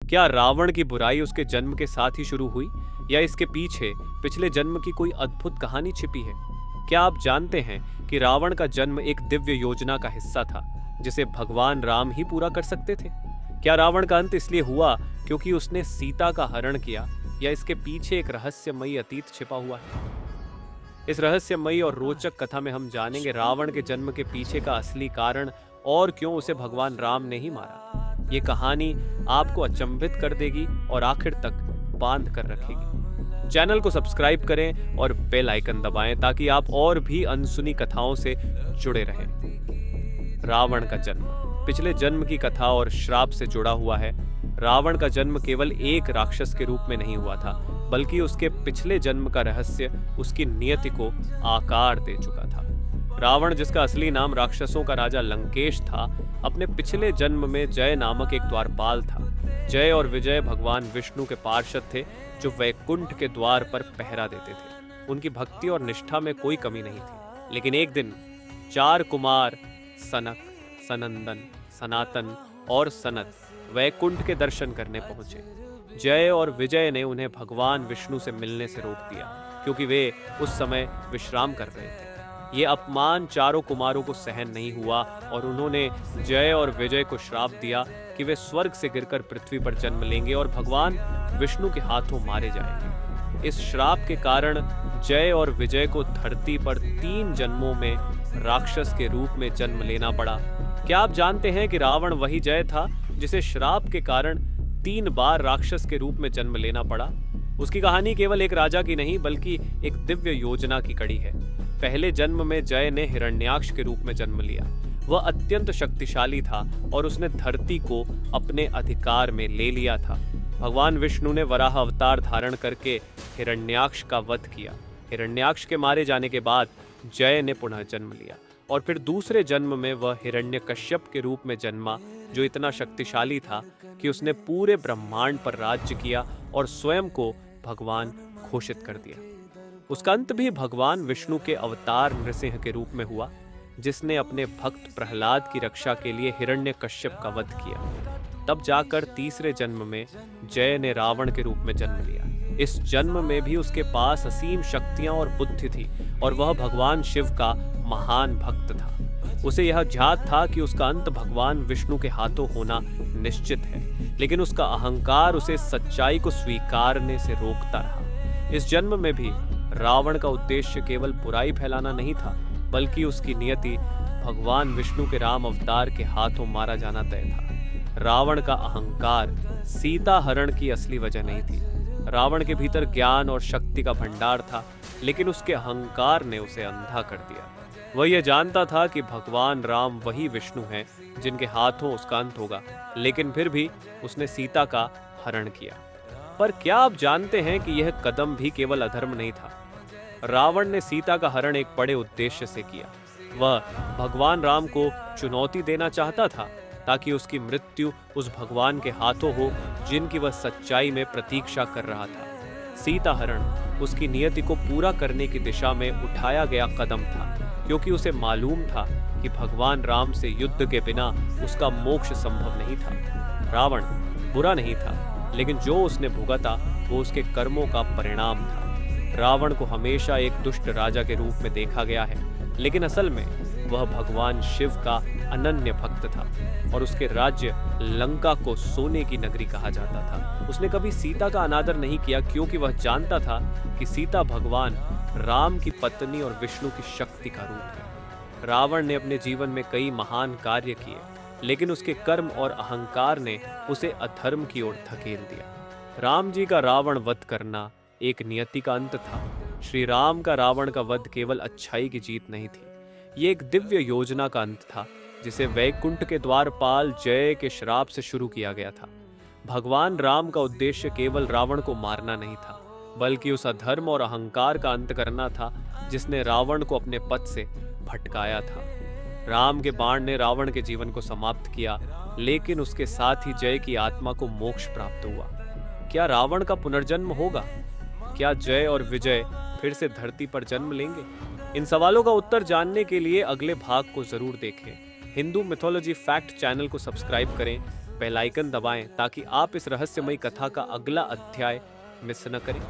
क्या रावण की बुराई उसके जन्म के साथ ही शुरू हुई या इसके पीछे पिछले जन्म की कोई अद्भुत कहानी छिपी है? क्या आप जानते हैं कि रावण का जन्म एक दिव्य योजना का हिस्सा था जिसे भगवान राम ही पूरा कर सकते थे? क्या रावण का अंत इसलिए हुआ क्योंकि उसने सीता का हरण किया या इसके पीछे एक रहस्यमयी अतीत छिपा हुआ है? इस रहस्यमयी और रोचक कथा में हम जानेंगे रावण के जन्म के पीछे का असली कारण और क्यों उसे भगवान राम ने ही मारा। ये कहानी आपको अचंभित कर देगी और आखिर तक बांध कर रखेगी। चैनल को सब्सक्राइब करें और बेल आइकन दबाएं ताकि आप और भी अनसुनी कथाओं से जुड़े रहें। रावण का जन्म पिछले जन्म की कथा और श्राप से जुड़ा हुआ है। रावण का जन्म केवल एक राक्षस के रूप में नहीं हुआ था, बल्कि उसके पिछले जन्म का रहस्य उसकी नियति को आकार दे चुका था। रावण, जिसका असली नाम राक्षसों का राजा लंकेश था, अपने पिछले जन्म में जय नामक एक द्वारपाल था। जय और विजय भगवान विष्णु के पार्षद थे जो वैकुंठ के द्वार पर पहरा देते थे। उनकी भक्ति और निष्ठा में कोई कमी नहीं थी। लेकिन एक दिन 4 कुमार सनक, सनंदन, सनातन और सनत वैकुंठ के दर्शन करने पहुंचे। जय और विजय ने उन्हें भगवान विष्णु से मिलने से रोक दिया क्योंकि वे उस समय विश्राम कर रहे थे। ये अपमान चारों कुमारों को सहन नहीं हुआ और उन्होंने जय और विजय को श्राप दिया कि वे स्वर्ग से गिरकर पृथ्वी पर जन्म लेंगे और भगवान विष्णु के हाथों मारे जाएंगे। इस श्राप के कारण जय और विजय को धरती पर 3 जन्मों में राक्षस के रूप में जन्म लेना पड़ा। क्या आप जानते हैं कि रावण वही जय था जिसे श्राप के कारण 3 बार राक्षस के रूप में जन्म लेना पड़ा? उसकी कहानी केवल एक राजा की नहीं बल्कि एक दिव्य योजना की कड़ी है। पहले जन्म में जय ने हिरण्याक्ष के रूप में जन्म लिया। वह अत्यंत शक्तिशाली था और उसने धरती को अपने अधिकार में ले लिया था। भगवान विष्णु ने वराह अवतार धारण करके हिरण्याक्ष का वध किया। हिरण्याक्ष के मारे जाने के बाद जय ने पुनः जन्म लिया और फिर दूसरे जन्म में वह हिरण्यकश्यप के रूप में जन्मा, जो इतना शक्तिशाली था कि उसने पूरे ब्रह्मांड पर राज्य किया और स्वयं को भगवान घोषित कर दिया। उसका अंत भी भगवान विष्णु के अवतार नृसिंह के रूप में हुआ, जिसने अपने भक्त प्रहलाद की रक्षा के लिए हिरण्यकश्यप का वध किया। तब जाकर तीसरे जन्म में जय ने रावण के रूप में जन्म लिया। इस जन्म में भी उसके पास असीम शक्तियां और बुद्धि थी और वह भगवान शिव का महान भक्त था। उसे यह ज्ञात था कि उसका अंत भगवान विष्णु के हाथों होना निश्चित है, लेकिन उसका अहंकार उसे सच्चाई को स्वीकारने से रोकता रहा। इस जन्म में भी रावण का उद्देश्य केवल बुराई फैलाना नहीं था, बल्कि उसकी नियति भगवान विष्णु के राम अवतार के हाथों मारा जाना तय था। रावण का अहंकार सीता हरण की असली वजह नहीं थी। रावण के भीतर ज्ञान और शक्ति का भंडार था, लेकिन उसके अहंकार ने उसे अंधा कर दिया। वह यह जानता था कि भगवान राम वही विष्णु हैं जिनके हाथों उसका अंत होगा, लेकिन फिर भी उसने सीता का हरण किया। पर क्या आप जानते हैं कि यह कदम भी केवल अधर्म नहीं था? रावण ने सीता का हरण एक बड़े उद्देश्य से किया। वह भगवान राम को चुनौती देना चाहता था ताकि उसकी मृत्यु उस भगवान के हाथों हो जिनकी वह सच्चाई में प्रतीक्षा कर रहा था। सीता हरण उसकी नियति को पूरा करने की दिशा में उठाया गया कदम था, क्योंकि उसे मालूम था कि भगवान राम से युद्ध के बिना उसका मोक्ष संभव नहीं था। रावण बुरा नहीं था, लेकिन जो उसने भुगता वो उसके कर्मों का परिणाम था। रावण को हमेशा एक दुष्ट राजा के रूप में देखा गया है, लेकिन असल में वह भगवान शिव का अनन्य भक्त था और उसके राज्य लंका को सोने की नगरी कहा जाता था। उसने कभी सीता का अनादर नहीं किया क्योंकि वह जानता था कि सीता भगवान राम की पत्नी और विष्णु की शक्ति का रूप है। रावण ने अपने जीवन में कई महान कार्य किए, लेकिन उसके कर्म और अहंकार ने उसे अधर्म की ओर धकेल दिया। राम जी का रावण वध करना एक नियति का अंत था। श्री राम का रावण का वध केवल अच्छाई की जीत नहीं थी, ये एक दिव्य योजना का अंत था जिसे वैकुंठ के द्वारपाल जय के श्राप से शुरू किया गया था। भगवान राम का उद्देश्य केवल रावण को मारना नहीं था, बल्कि उस अधर्म और अहंकार का अंत करना था जिसने रावण को अपने पथ से भटकाया था। राम के बाण ने रावण के जीवन को समाप्त किया, लेकिन उसके साथ ही जय की आत्मा को मोक्ष प्राप्त हुआ। क्या रावण का पुनर्जन्म होगा? क्या जय और विजय फिर से धरती पर जन्म लेंगे? इन सवालों का उत्तर जानने के लिए अगले भाग को जरूर देखें। हिंदू मिथोलॉजी फैक्ट चैनल को सब्सक्राइब करें, बेल आइकन दबाएं ताकि आप इस रहस्यमयी कथा का अगला अध्याय मिस न करें।